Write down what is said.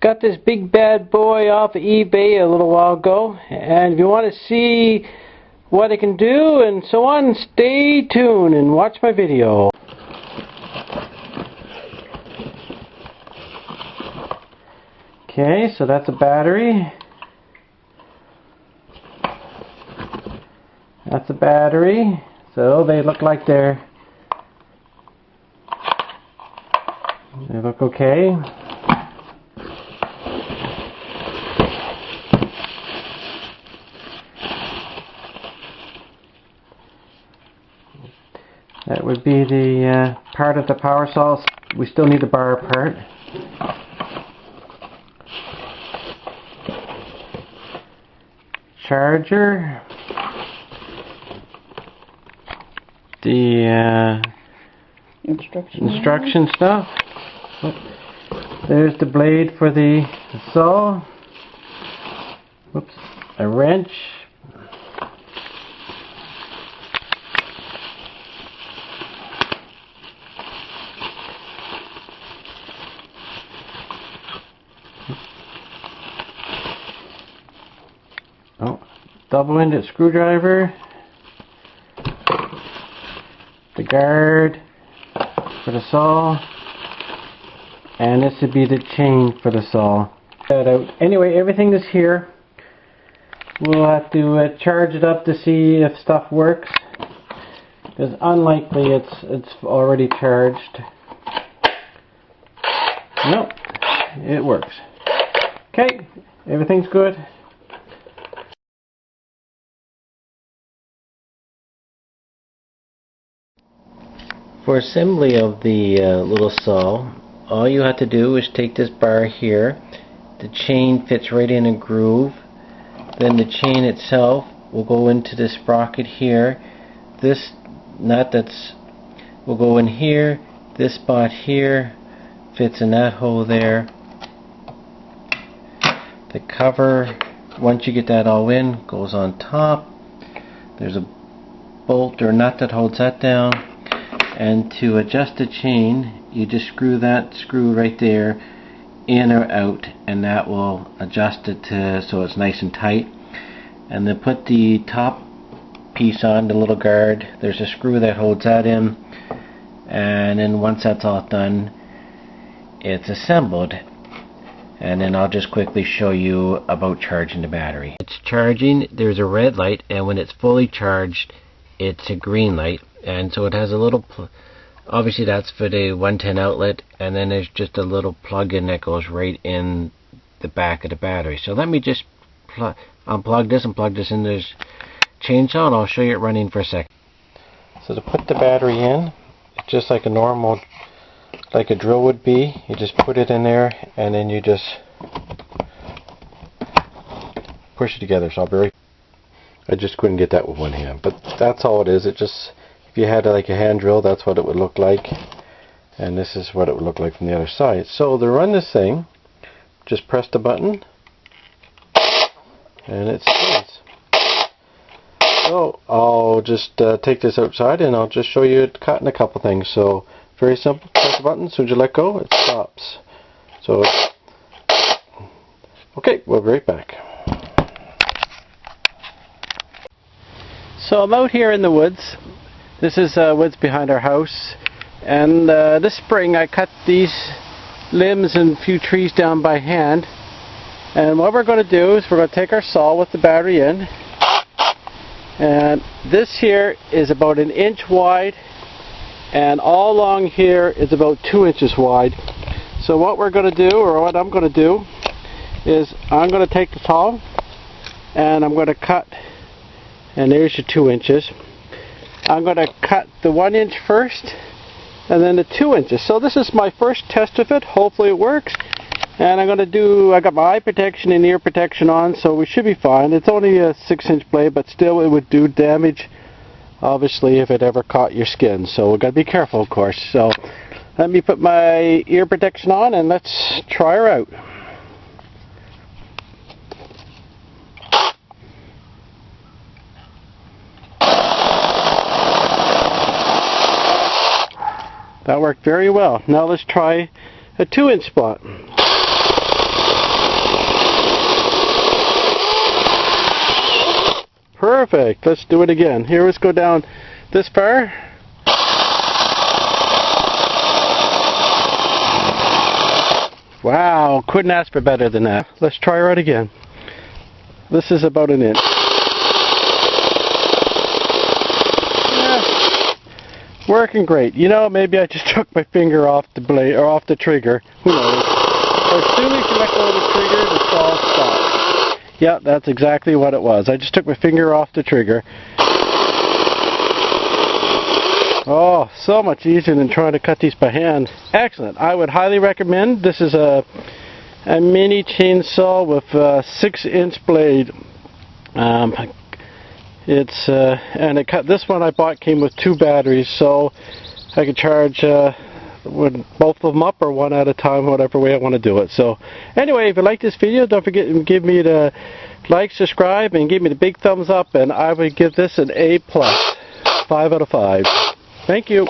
Got this big bad boy off of eBay a little while ago, and if you want to see what it can do and so on, stay tuned and watch my video. Okay, so that's a battery. That's a battery. So they look like they look okay. That would be the part of the power saw. We still need the bar part. Charger. The instruction stuff. There's the blade for the saw. Whoops. A wrench. Oh, double-ended screwdriver. The guard for the saw, and this would be the chain for the saw. That out. Anyway, everything is here. We'll have to charge it up to see if stuff works. It's unlikely it's already charged. Nope, it works. Okay, everything's good. For assembly of the little saw, all you have to do is take this bar here. The chain fits right in a groove. Then the chain itself will go into this sprocket here. This nut will go in here. This spot here fits in that hole there. The cover, once you get that all in, goes on top. There's a bolt or nut that holds that down. And to adjust the chain, you just screw that screw right there in or out, and that will adjust it so it's nice and tight. And then put the top piece on, the little guard. There's a screw that holds that in, and then once that's all done, it's assembled. And then I'll just quickly show you about charging the battery. It's charging. There's a red light, and when it's fully charged, it's a green light. And so it has a little, obviously that's for the 110 outlet, and then there's just a little plug-in that goes right in the back of the battery. So let me just unplug this and plug this in this chainsaw, and I'll show you it running for a second. So to put the battery in, it's just like a normal, like a drill would be. You just put it in there, and then you just push it together. So I just couldn't get that with one hand, but that's all it is. It just, if you had like a hand drill, that's what it would look like, and this is what it would look like from the other side. So to run this thing, just press the button and it spins. So I'll just take this outside and I'll just show you it cutting a couple things. So very simple, press the button, as soon as you let go it stops. So okay, we'll be right back. So I'm out here in the woods. This is woods behind our house, and this spring I cut these limbs and a few trees down by hand. And what we're going to do is we're going to take our saw with the battery in, and this here is about 1 inch wide, and all along here is about 2 inches wide. So what we're going to do, or what I'm going to do, is I'm going to take the saw and I'm going to cut, and there's your 2 inches. I'm going to cut the 1 inch first and then the 2 inches. So this is my first test of it. Hopefully it works. And I'm going to do, I got my eye protection and ear protection on, so we should be fine. It's only a 6-inch blade, but still it would do damage, obviously, if it ever caught your skin. So we've got to be careful, of course. So let me put my ear protection on and let's try her out. That worked very well. Now let's try a 2-inch spot. Perfect. Let's do it again. Here, let's go down this far. Wow, couldn't ask for better than that. Let's try her out again. This is about an inch. Yeah, working great. You know, maybe I just took my finger off the blade or off the trigger. Who knows? As soon as you let go of the trigger, the saw stops. Yeah, that's exactly what it was. I just took my finger off the trigger. Oh, so much easier than trying to cut these by hand. Excellent. I would highly recommend. This is a mini chainsaw with a 6-inch blade. And it cut. This one I bought came with 2 batteries, so I could charge with both of them up or one at a time, whatever way I want to do it. So anyway, if you like this video, don't forget to give me the like, subscribe, and give me the big thumbs up, and I would give this an A+, 5 out of 5. Thank you.